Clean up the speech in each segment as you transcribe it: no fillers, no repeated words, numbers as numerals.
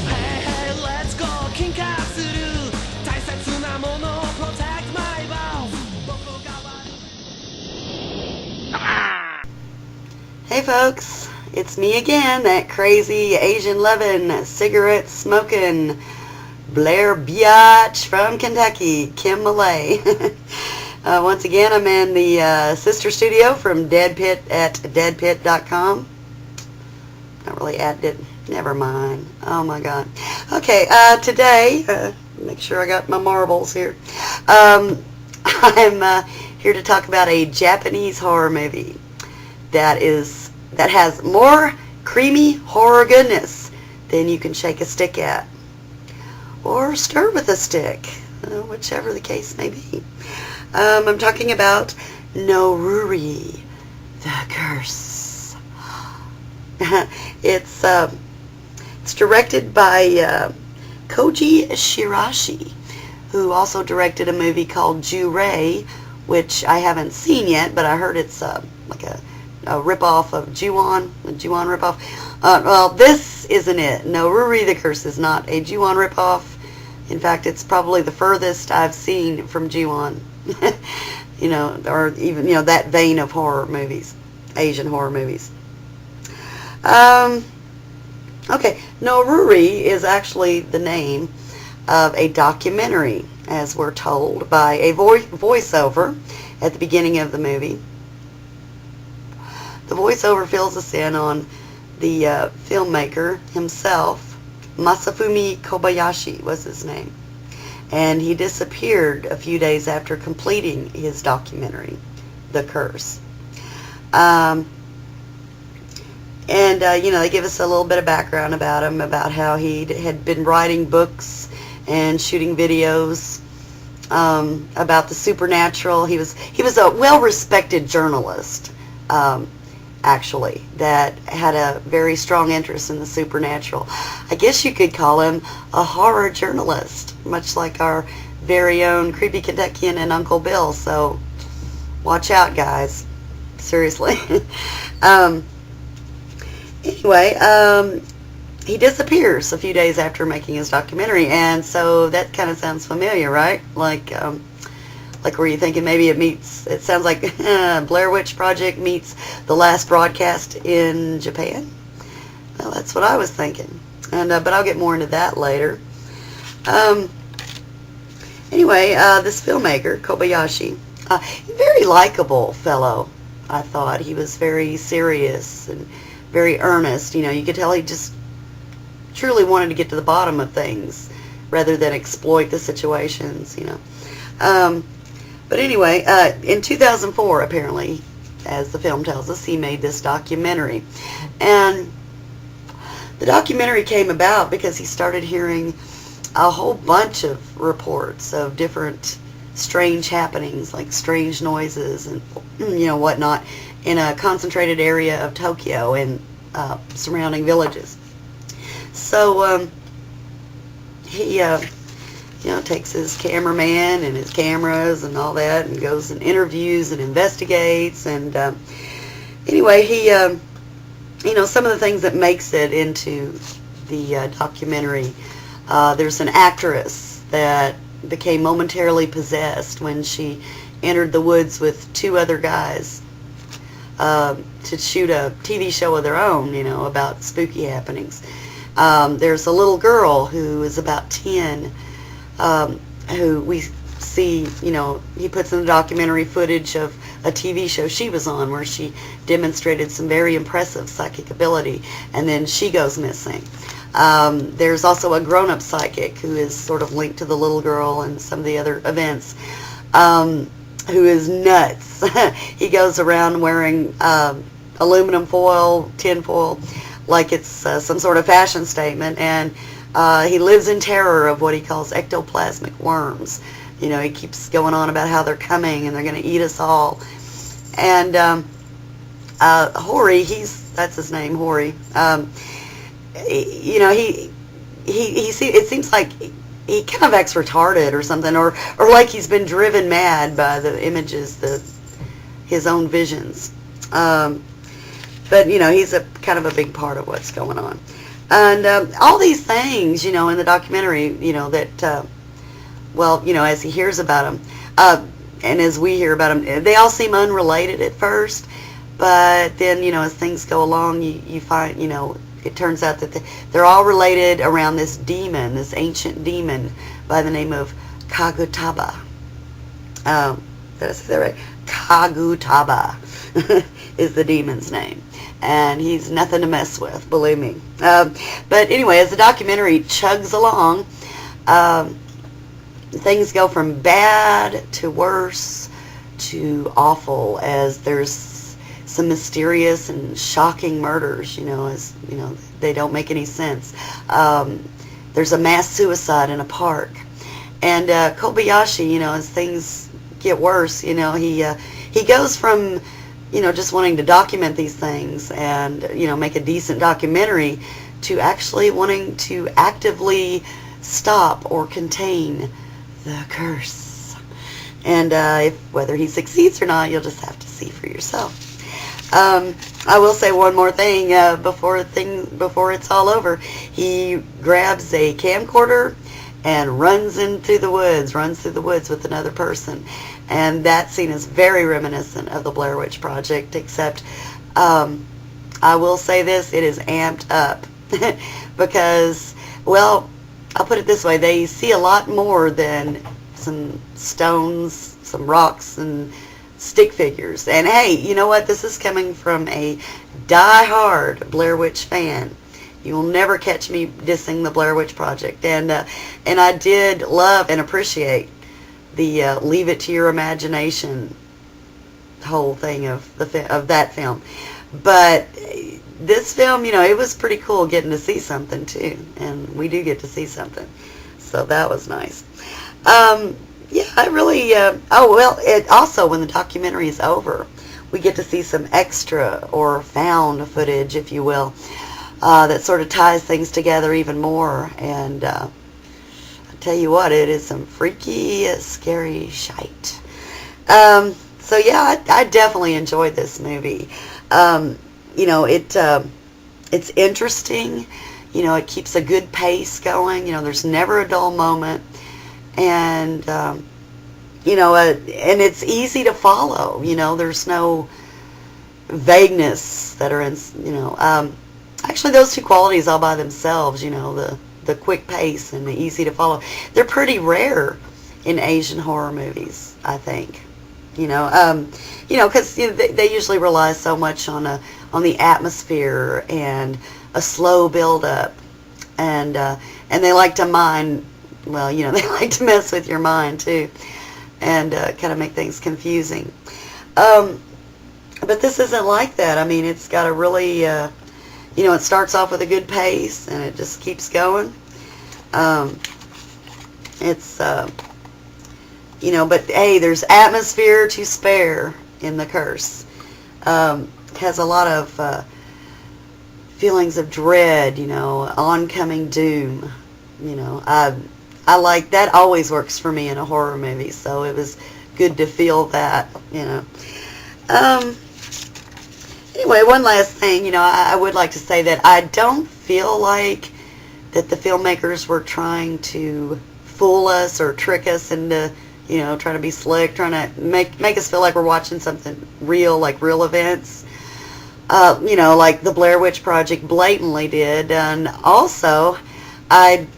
Hey, hey, let's go 金化する大切なものを protect my vows 僕が悪い Hey folks, it's me again, that crazy Asian loving, cigarette smoking Blair biatch from Kentucky, Kim Millay. Once again, I'm in the sister studio from Dead Pit at deadpit.com. Not really at Dead, never mind. Oh my god. Okay, today, make sure I got my marbles here. I'm here to talk about a Japanese horror movie that has more creamy horror goodness than you can shake a stick at. Or stir with a stick, whichever the case may be. I'm talking about Noroi, the Curse. It's directed by Koji Shiraishi, who also directed a movie called Jurei, which I haven't seen yet, but I heard it's like a rip-off of Ju-on, the Ju-on rip-off. Well, this isn't it. Noroi the Curse is not a Ju-on rip-off. In fact, it's probably the furthest I've seen from Ju-on. Or even, that vein of horror movies, Asian horror movies. Okay, Noroi is actually the name of a documentary, as we're told, by a voiceover at the beginning of the movie. The voiceover fills us in on the filmmaker himself. Masafumi Kobayashi was his name. And he disappeared a few days after completing his documentary, The Curse. They give us a little bit of background about him, about how he had been writing books and shooting videos about the supernatural. He was a well-respected journalist, actually, that had a very strong interest in the supernatural. I guess you could call him a horror journalist, much like our very own Creepy Kentuckian and Uncle Bill, so watch out, guys. Seriously. Anyway, he disappears a few days after making his documentary, and so that kind of sounds familiar, right? Like were you thinking maybe it sounds like Blair Witch Project meets The Last Broadcast in Japan? Well, that's what I was thinking. But I'll get more into that later. Anyway, this filmmaker, Kobayashi, very likable fellow, I thought. He was very serious and very earnest. You could tell he just truly wanted to get to the bottom of things rather than exploit the situations, But anyway, in 2004, apparently, as the film tells us, he made this documentary. And the documentary came about because he started hearing a whole bunch of reports of different strange happenings, like strange noises and, whatnot, in a concentrated area of Tokyo and surrounding villages. So he takes his cameraman and his cameras and all that and goes and interviews and investigates. And anyway, he, some of the things that makes it into the documentary, there's an actress that became momentarily possessed when she entered the woods with two other guys to shoot a TV show of their own, about spooky happenings. There's a little girl who is about 10, who we see, he puts in the documentary footage of a TV show she was on where she demonstrated some very impressive psychic ability, and then she goes missing. There's also a grown-up psychic who is sort of linked to the little girl and some of the other events, who is nuts. He goes around wearing aluminum foil, tin foil, like it's some sort of fashion statement, and he lives in terror of what he calls ectoplasmic worms. He keeps going on about how they're coming and they're going to eat us all. And Hori, that's his name, Hori. It seems like he kind of acts retarded or something, or like he's been driven mad by the images, his own visions. But he's a kind of a big part of what's going on. And all these things, in the documentary, that, as he hears about them, and as we hear about them, they all seem unrelated at first, but then, as things go along, you find, it turns out that they're all related around this demon, this ancient demon by the name of Kagutaba. Did I say that right? Kagutaba is the demon's name. And he's nothing to mess with, believe me. But anyway, as the documentary chugs along, things go from bad to worse to awful, as there's some mysterious and shocking murders, they don't make any sense. There's a mass suicide in a park. And Kobayashi, as things get worse, he goes from just wanting to document these things and, make a decent documentary to actually wanting to actively stop or contain the curse. And whether he succeeds or not, you'll just have to see for yourself. I will say one more thing before it's all over. He grabs a camcorder and runs through the woods with another person. And that scene is very reminiscent of the Blair Witch Project, except I will say this, it is amped up. Because, well, I'll put it this way, they see a lot more than some stones, some rocks, and stick figures. And hey, you know what? This is coming from a die-hard Blair Witch fan. You will never catch me dissing the Blair Witch Project. And I did love and appreciate the leave it to your imagination whole thing of that film. But this film, it was pretty cool getting to see something too. And we do get to see something. So that was nice. Yeah, I really, it also, when the documentary is over, we get to see some extra or found footage, if you will, that sort of ties things together even more. And I tell you what, it is some freaky, scary shite. So yeah, I definitely enjoyed this movie. It's interesting. It keeps a good pace going. There's never a dull moment. And, and it's easy to follow. There's no vagueness that are in, actually those two qualities all by themselves, the quick pace and the easy to follow, they're pretty rare in Asian horror movies, I think. Because they usually rely so much on the atmosphere and a slow build up, and they like to mine. Well, they like to mess with your mind too, and kind of make things confusing. But this isn't like that. I mean, it's got a really, it starts off with a good pace, and it just keeps going. But hey, there's atmosphere to spare in The Curse. It has a lot of feelings of dread, oncoming doom. I like that. Always works for me in a horror movie, so it was good to feel that. Anyway, one last thing, I would like to say that I don't feel like that the filmmakers were trying to fool us or trick us into, trying to be slick, trying to make us feel like we're watching something real, like real events. Like the Blair Witch Project blatantly did. And also, it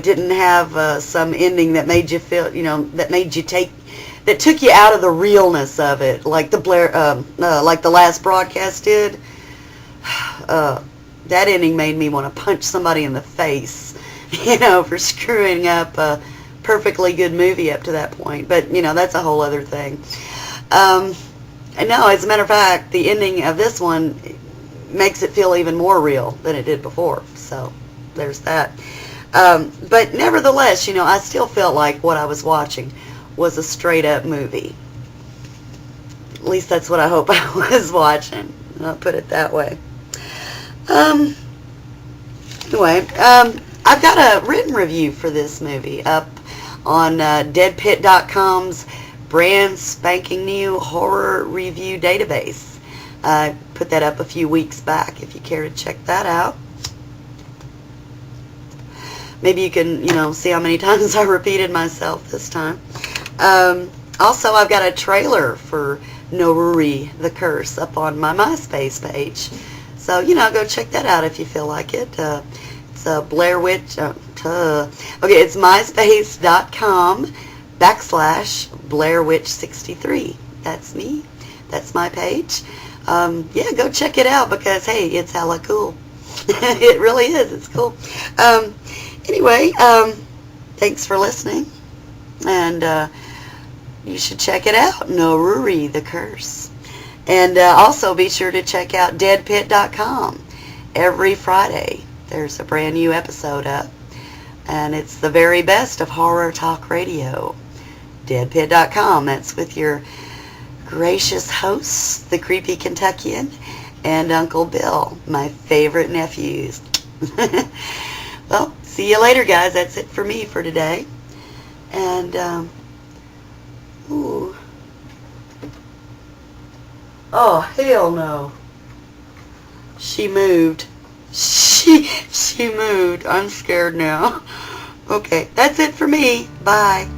didn't have some ending that made you feel, that took you out of the realness of it, like like the last broadcast did. That ending made me want to punch somebody in the face, for screwing up a perfectly good movie up to that point. But, that's a whole other thing. And no, as a matter of fact, the ending of this one makes it feel even more real than it did before. So, there's that. But nevertheless, I still felt like what I was watching was a straight-up movie. At least that's what I hope I was watching. I'll put it that way. Anyway, I've got a written review for this movie up on deadpit.com's brand spanking new horror review database. I put that up a few weeks back if you care to check that out. Maybe you can, see how many times I repeated myself this time. Also, I've got a trailer for Noroi, the Curse, up on my MySpace page. So, go check that out if you feel like it. It's a Blair Witch. Okay, it's myspace.com/Blair Witch 63. That's me. That's my page. Yeah, go check it out because, hey, it's hella cool. It really is. It's cool. Anyway, thanks for listening. And you should check it out, Noroi, the Curse. And also be sure to check out deadpit.com. Every Friday, there's a brand new episode up. And it's the very best of horror talk radio. Deadpit.com. That's with your gracious hosts, the Creepy Kentuckian and Uncle Bill, my favorite nephews. Well, see you later, guys. That's it for me for today. And, ooh. Oh, hell no. She moved. She moved. I'm scared now. Okay, that's it for me. Bye.